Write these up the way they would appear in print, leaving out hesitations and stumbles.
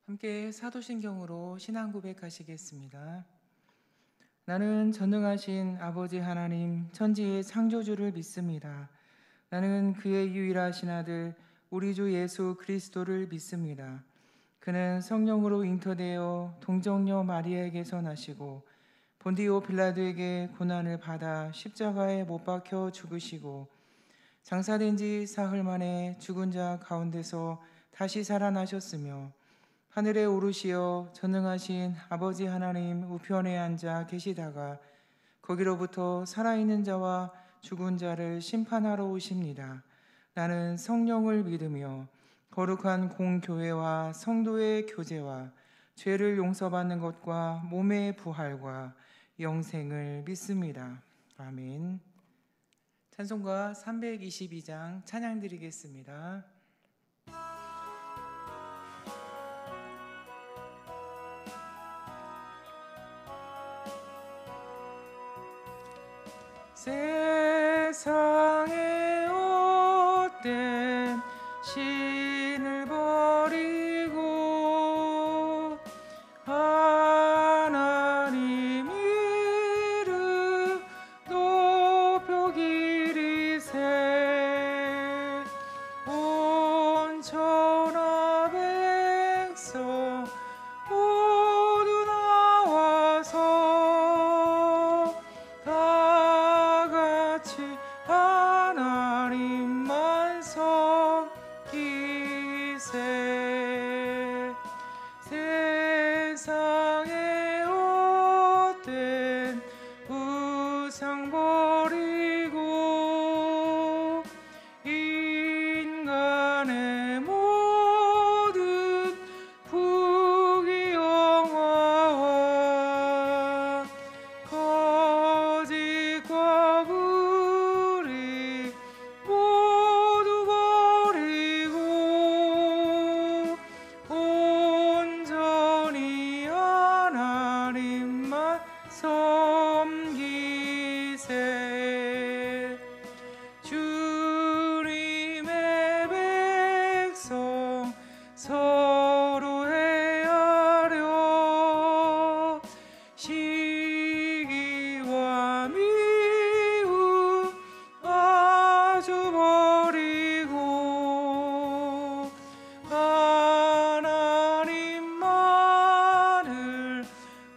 함께 사도신경으로 신앙 고백하시겠습니다. 나는 전능하신 아버지 하나님 천지의 창조주를 믿습니다. 나는 그의 유일하신 아들 우리 주 예수 그리스도를 믿습니다. 그는 성령으로 잉태되어 동정녀 마리아에게서 나시고 본디오 빌라도에게 고난을 받아 십자가에 못 박혀 죽으시고 장사된 지 사흘 만에 죽은 자 가운데서 다시 살아나셨으며 하늘에 오르시어 전능하신 아버지 하나님 우편에 앉아 계시다가 거기로부터 살아있는 자와 죽은 자를 심판하러 오십니다. 나는 성령을 믿으며 거룩한 공교회와 성도의 교제와 죄를 용서받는 것과 몸의 부활과 영생을 믿습니다. 아멘. 찬송가 322장 찬양 드리겠습니다. 세상에 헛된 신을 버리고 하나님 이름 높여 기리세 온 천하 백성 모두 나와서 하나님만 섬기세 세상에 헛된 우상 버리고 인간의 모든 부귀영화와 거짓과 불의 모두 버리고 온전히 하나님만 섬기세 주님의 백성 서로 헤아려 시기와 미움 아주 버리고 하나님만을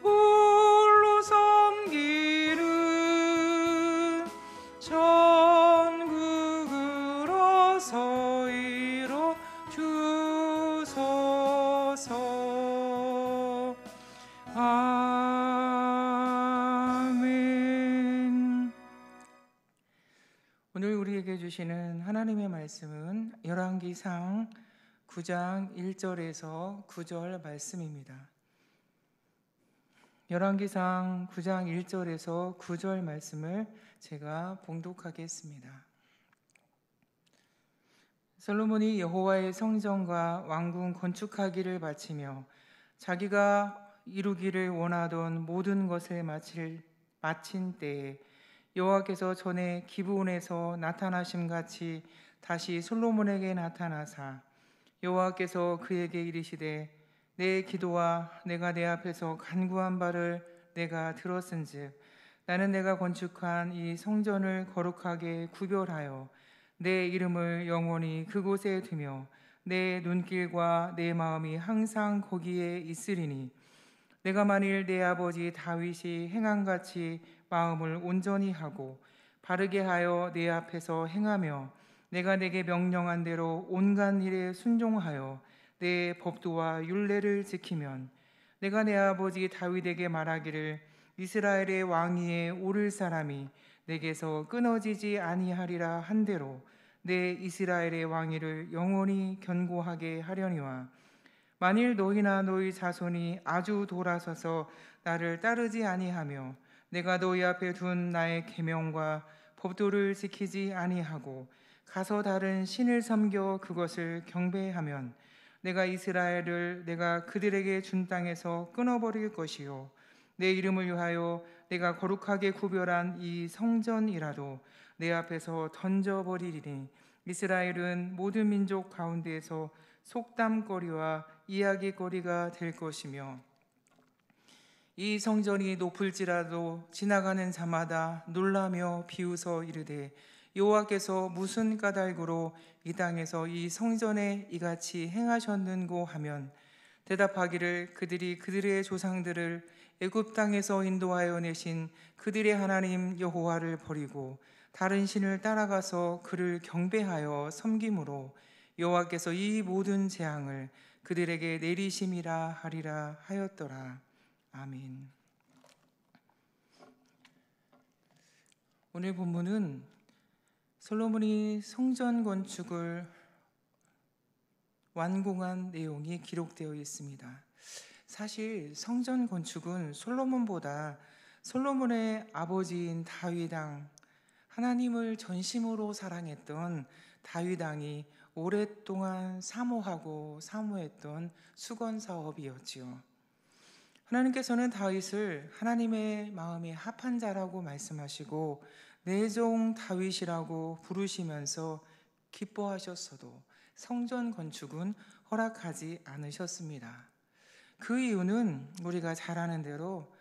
홀로 섬기는 천국을 어서 이뤄 주소서. 아멘. 오늘 우리에게 주시는 하나님의 말씀은 열왕기상 9장 1절에서 9절 말씀입니다. 열왕기상 9장 1절에서 9절 말씀을 제가 봉독하겠습니다. 솔로몬이 여호와의 성전과 왕궁 건축하기를 마치며 자기가 이루기를 원하던 모든 것을 마친 때에 여호와께서 전에 기브온에서 나타나심 같이 다시 솔로몬에게 나타나사 여호와께서 그에게 이르시되 내 기도와 내가 내 앞에서 간구한 바를 내가 들었은즉 나는 내가 건축한 이 성전을 거룩하게 구별하여 내 이름을 영원히 그곳에 두며 내 눈길과 내 마음이 항상 거기에 있으리니 내가 만일 내 아버지 다윗이 행함같이 마음을 온전히 하고 바르게 하여 내 앞에서 행하며 내가 내게 명령한 대로 온갖 일에 순종하여 내 법도와 율례를 지키면 내가 내 아버지 다윗에게 말하기를 이스라엘의 왕위에 오를 사람이 내게서 끊어지지 아니하리라 한 대로 내 이스라엘의 왕위를 영원히 견고하게 하려니와 만일 너희나 너희 자손이 아주 돌아서서 나를 따르지 아니하며 내가 너희 앞에 둔 나의 계명과 법도를 지키지 아니하고 가서 다른 신을 섬겨 그것을 경배하면 내가 이스라엘을 내가 그들에게 준 땅에서 끊어버릴 것이요 내 이름을 위하여 내가 거룩하게 구별한 이 성전이라도 내 앞에서 던져버리리니 이스라엘은 모든 민족 가운데에서 속담거리와 이야기거리가 될 것이며 이 성전이 높을지라도 지나가는 자마다 놀라며 비웃어 이르되 여호와께서 무슨 까닭으로 이 땅에서 이 성전에 이같이 행하셨는고 하면 대답하기를 그들이 그들의 조상들을 애굽 땅에서 인도하여 내신 그들의 하나님 여호와를 버리고 다른 신을 따라가서 그를 경배하여 섬김으로 여호와께서 이 모든 재앙을 그들에게 내리심이라 하리라 하였더라. 아멘. 오늘 본문은 솔로몬이 성전 건축을 완공한 내용이 기록되어 있습니다. 사실 성전 건축은 솔로몬보다 솔로몬의 아버지인 다윗 왕, 하나님을 전심으로 사랑했던 다윗 왕이 오랫동안 사모했던 수건 사업이었지요. 하나님께서는 다윗을 하나님의 마음에 합한 자라고 말씀하시고 내 종 다윗이라고 부르시면서 기뻐하셨어도 성전 건축은 허락하지 않으셨습니다. 그 이유는 우리가 잘 아는 대로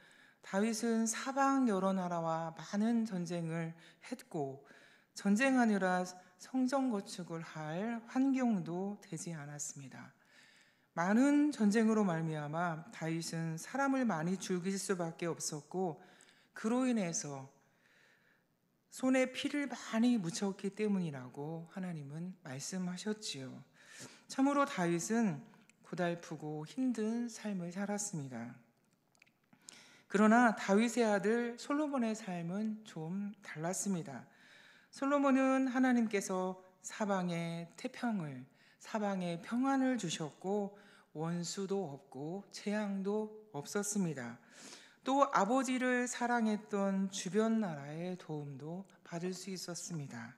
다윗은 사방 여러 나라와 많은 전쟁을 했고 전쟁하느라 성전 건축을 할 환경도 되지 않았습니다. 많은 전쟁으로 말미암아 다윗은 사람을 많이 죽일 수밖에 없었고 그로 인해서 손에 피를 많이 묻혔기 때문이라고 하나님은 말씀하셨지요. 참으로 다윗은 고달프고 힘든 삶을 살았습니다. 그러나 다윗의 아들 솔로몬의 삶은 좀 달랐습니다. 솔로몬은 하나님께서 사방에 평안을 주셨고 원수도 없고 재앙도 없었습니다. 또 아버지를 사랑했던 주변 나라의 도움도 받을 수 있었습니다.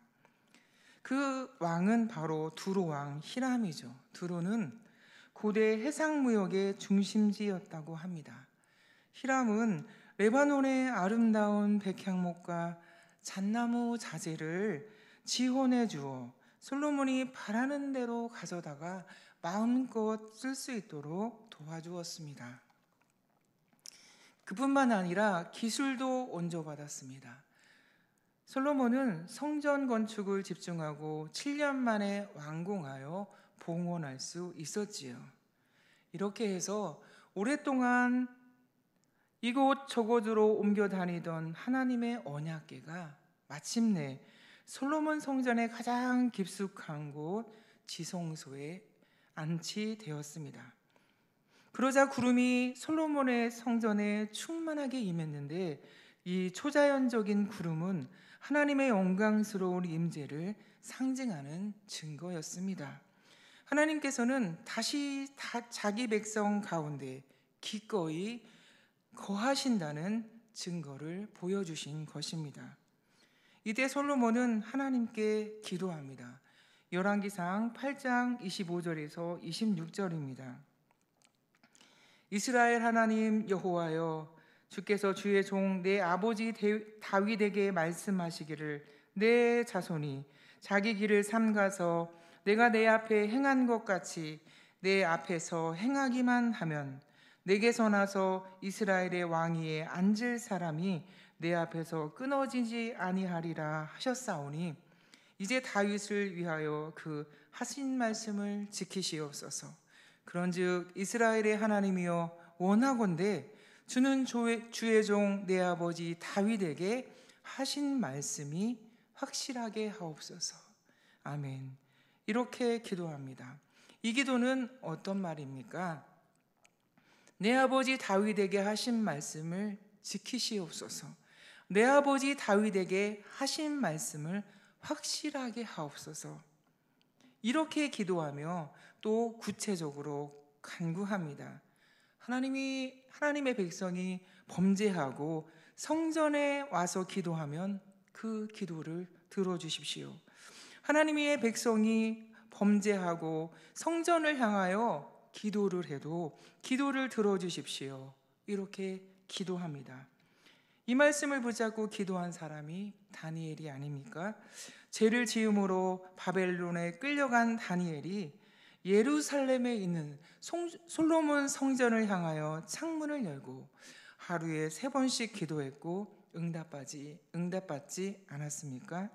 그 왕은 바로 두로 왕 히람이죠. 두로는 고대 해상무역의 중심지였다고 합니다. 히람은 레바논의 아름다운 백향목과 잣나무 자재를 지원해 주어 솔로몬이 바라는 대로 가져다가 마음껏 쓸 수 있도록 도와주었습니다. 그뿐만 아니라 기술도 얹어받았습니다. 솔로몬은 성전 건축을 집중하고 7년 만에 완공하여 봉헌할 수 있었지요. 이렇게 해서 오랫동안 이곳저곳으로 옮겨 다니던 하나님의 언약궤가 마침내 솔로몬 성전의 가장 깊숙한 곳 지성소에 안치되었습니다. 그러자 구름이 솔로몬의 성전에 충만하게 임했는데 이 초자연적인 구름은 하나님의 영광스러운 임재를 상징하는 증거였습니다. 하나님께서는 다시 자기 백성 가운데 기꺼이 거하신다는 증거를 보여주신 것입니다. 이때 솔로몬은 하나님께 기도합니다. 열왕기상 8장 25절에서 26절입니다. 이스라엘 하나님 여호와여, 주께서 주의 종 내 아버지 다윗에게 말씀하시기를 내 자손이 자기 길을 삼가서 내가 내 앞에 행한 것 같이 내 앞에서 행하기만 하면 내게서 나서 이스라엘의 왕위에 앉을 사람이 내 앞에서 끊어지지 아니하리라 하셨사오니 이제 다윗을 위하여 그 하신 말씀을 지키시옵소서. 그런즉 이스라엘의 하나님이여 원하건대 주는 주의 종 내 아버지 다윗에게 하신 말씀이 확실하게 하옵소서. 아멘. 이렇게 기도합니다. 이 기도는 어떤 말입니까? 내 아버지 다윗에게 하신 말씀을 지키시옵소서. 내 아버지 다윗에게 하신 말씀을 확실하게 하옵소서. 이렇게 기도하며 또 구체적으로 간구합니다. 하나님의 백성이 범죄하고 성전에 와서 기도하면 그 기도를 들어주십시오. 하나님의 백성이 범죄하고 성전을 향하여 기도를 해도 기도를 들어주십시오. 이렇게 기도합니다. 이 말씀을 붙잡고 기도한 사람이 다니엘이 아닙니까? 죄를 지음으로 바벨론에 끌려간 다니엘이 예루살렘에 있는 솔로몬 성전을 향하여 창문을 열고 하루에 3번씩 기도했고 응답받지 않았습니까?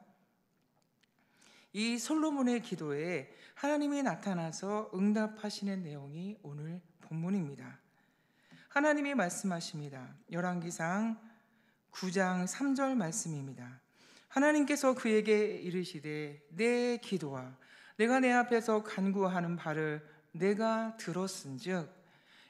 이 솔로몬의 기도에 하나님이 나타나서 응답하시는 내용이 오늘 본문입니다. 하나님이 말씀하십니다. 열왕기상 9장 3절 말씀입니다. 하나님께서 그에게 이르시되 내 기도와 내가 내 앞에서 간구하는 바를 내가 들었은즉.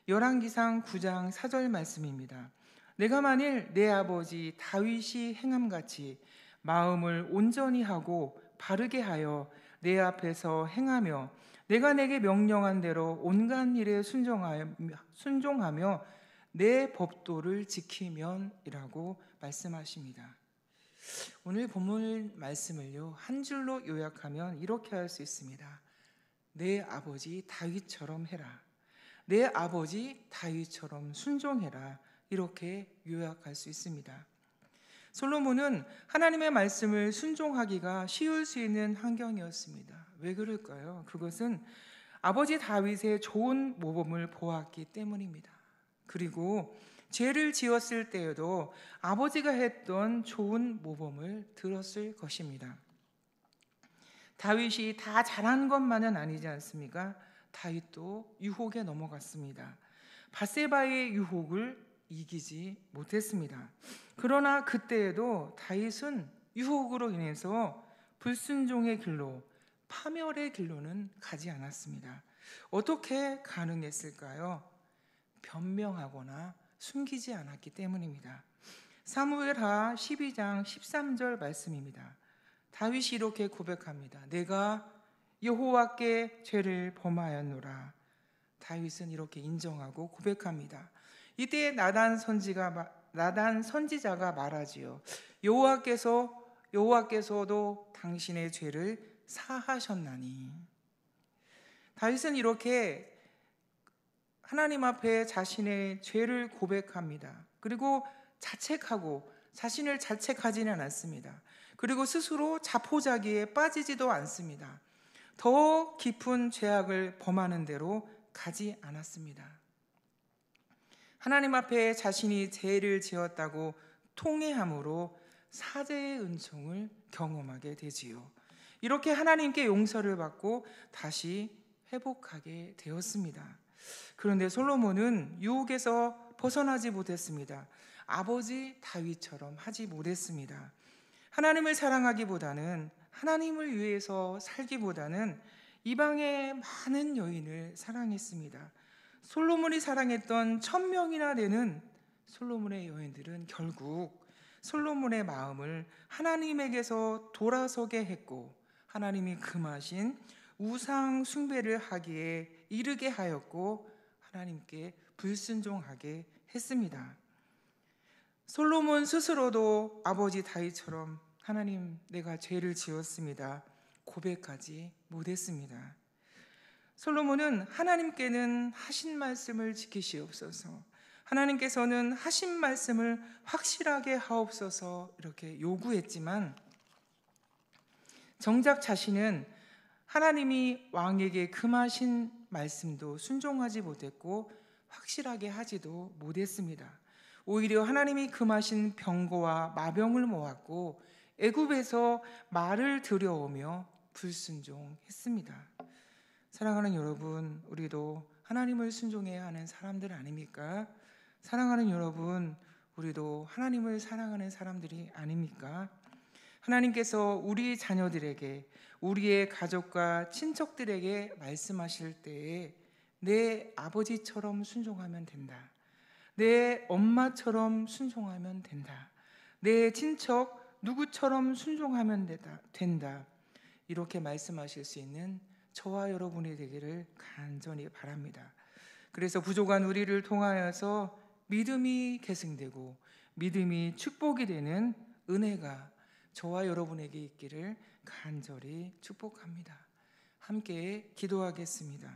열왕기상 9장 4절 말씀입니다. 내가 만일 내 아버지 다윗이 행함같이 마음을 온전히 하고 바르게 하여 내 앞에서 행하며 내가 내게 명령한 대로 온갖 일에 순종하며 내 법도를 지키면이라고 말씀하십니다. 오늘 본문 말씀을요, 한 줄로 요약하면 이렇게 할 수 있습니다. 내 아버지 다윗처럼 해라. 내 아버지 다윗처럼 순종해라. 이렇게 요약할 수 있습니다. 솔로몬은 하나님의 말씀을 순종하기가 쉬울 수 있는 환경이었습니다. 왜 그럴까요? 그것은 아버지 다윗의 좋은 모범을 보았기 때문입니다. 그리고 죄를 지었을 때에도 아버지가 했던 좋은 모범을 들었을 것입니다. 다윗이 다 잘한 것만은 아니지 않습니까? 다윗도 유혹에 넘어갔습니다. 밧세바의 유혹을 이기지 못했습니다. 그러나 그때에도 다윗은 유혹으로 인해서 불순종의 길로, 파멸의 길로는 가지 않았습니다. 어떻게 가능했을까요? 변명하거나 숨기지 않았기 때문입니다. 사무엘하 12장 13절 말씀입니다. 다윗이 이렇게 고백합니다. 내가 여호와께 죄를 범하였노라. 다윗은 이렇게 인정하고 고백합니다. 이때 나단 선지자가 말하지요. 여호와께서도 당신의 죄를 사하셨나니. 다윗은 이렇게 하나님 앞에 자신의 죄를 고백합니다. 그리고 자책하고 자신을 자책하지는 않습니다. 그리고 스스로 자포자기에 빠지지도 않습니다. 더 깊은 죄악을 범하는 대로 가지 않았습니다. 하나님 앞에 자신이 죄를 지었다고 통회함으로 사죄의 은총을 경험하게 되지요. 이렇게 하나님께 용서를 받고 다시 회복하게 되었습니다. 그런데 솔로몬은 유혹에서 벗어나지 못했습니다. 아버지 다윗처럼 하지 못했습니다. 하나님을 사랑하기보다는, 하나님을 위해서 살기보다는 이방의 많은 여인을 사랑했습니다. 솔로몬이 사랑했던 1000명이나 되는 솔로몬의 여인들은 결국 솔로몬의 마음을 하나님에게서 돌아서게 했고, 하나님이 금하신 우상 숭배를 하기에 이르게 하였고, 하나님께 불순종하게 했습니다. 솔로몬 스스로도 아버지 다윗처럼 하나님, 내가 죄를 지었습니다, 고백하지 못했습니다. 솔로몬은 하나님께는 하신 말씀을 지키시옵소서, 하나님께서는 하신 말씀을 확실하게 하옵소서 이렇게 요구했지만, 정작 자신은 하나님이 왕에게 금하신 말씀도 순종하지 못했고 확실하게 하지도 못했습니다. 오히려 하나님이 금하신 병거와 마병을 모았고 애굽에서 말을 들여오며 불순종했습니다. 사랑하는 여러분, 우리도 하나님을 순종해야 하는 사람들 아닙니까? 사랑하는 여러분, 우리도 하나님을 사랑하는 사람들이 아닙니까? 하나님께서 우리 자녀들에게, 우리의 가족과 친척들에게 말씀하실 때에 내 아버지처럼 순종하면 된다, 내 엄마처럼 순종하면 된다, 내 친척 누구처럼 순종하면 된다, 이렇게 말씀하실 수 있는 저와 여러분이 되기를 간절히 바랍니다. 그래서 부족한 우리를 통하여서 믿음이 계승되고 믿음이 축복이 되는 은혜가 저와 여러분에게 있기를 간절히 축복합니다. 함께 기도하겠습니다.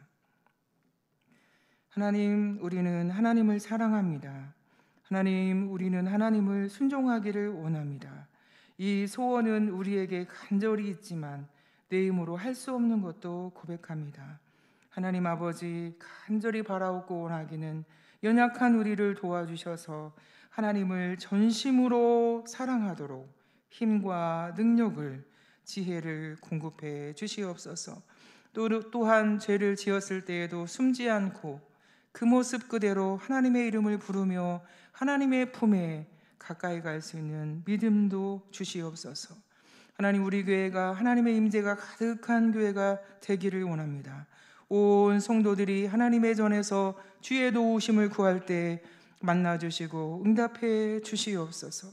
하나님, 우리는 하나님을 사랑합니다. 하나님, 우리는 하나님을 순종하기를 원합니다. 이 소원은 우리에게 간절히 있지만 내 힘으로 할 수 없는 것도 고백합니다. 하나님 아버지, 간절히 바라옵고 원하기는 연약한 우리를 도와주셔서 하나님을 전심으로 사랑하도록 힘과 능력을, 지혜를 공급해 주시옵소서. 또한 죄를 지었을 때에도 숨지 않고 그 모습 그대로 하나님의 이름을 부르며 하나님의 품에 가까이 갈 수 있는 믿음도 주시옵소서. 하나님, 우리 교회가 하나님의 임재가 가득한 교회가 되기를 원합니다. 온 성도들이 하나님의 전에서 주의 도우심을 구할 때 만나주시고 응답해 주시옵소서.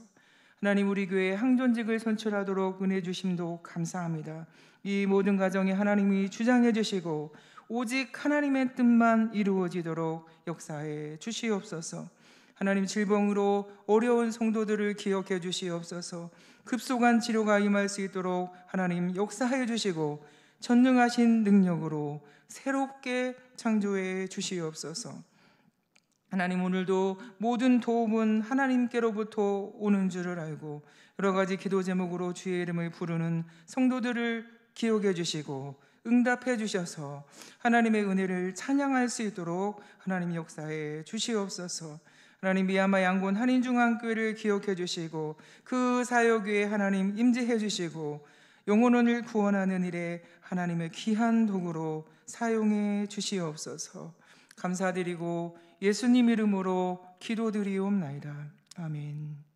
하나님, 우리 교회 항존직을 선출하도록 은혜 주심도 감사합니다. 이 모든 가정에 하나님이 주장해 주시고 오직 하나님의 뜻만 이루어지도록 역사해 주시옵소서. 하나님, 질병으로 어려운 성도들을 기억해 주시옵소서. 급속한 치료가 임할 수 있도록 하나님 역사해 주시고 전능하신 능력으로 새롭게 창조해 주시옵소서. 하나님, 오늘도 모든 도움은 하나님께로부터 오는 줄을 알고 여러 가지 기도 제목으로 주의 이름을 부르는 성도들을 기억해 주시고 응답해 주셔서 하나님의 은혜를 찬양할 수 있도록 하나님 역사해 주시옵소서. 하나님, 미얀마 양곤 한인중앙교회를 기억해 주시고 그 사역에 하나님 임재해 주시고 영혼을 구원하는 일에 하나님의 귀한 도구로 사용해 주시옵소서. 감사드리고 예수님 이름으로 기도드리옵나이다. 아멘.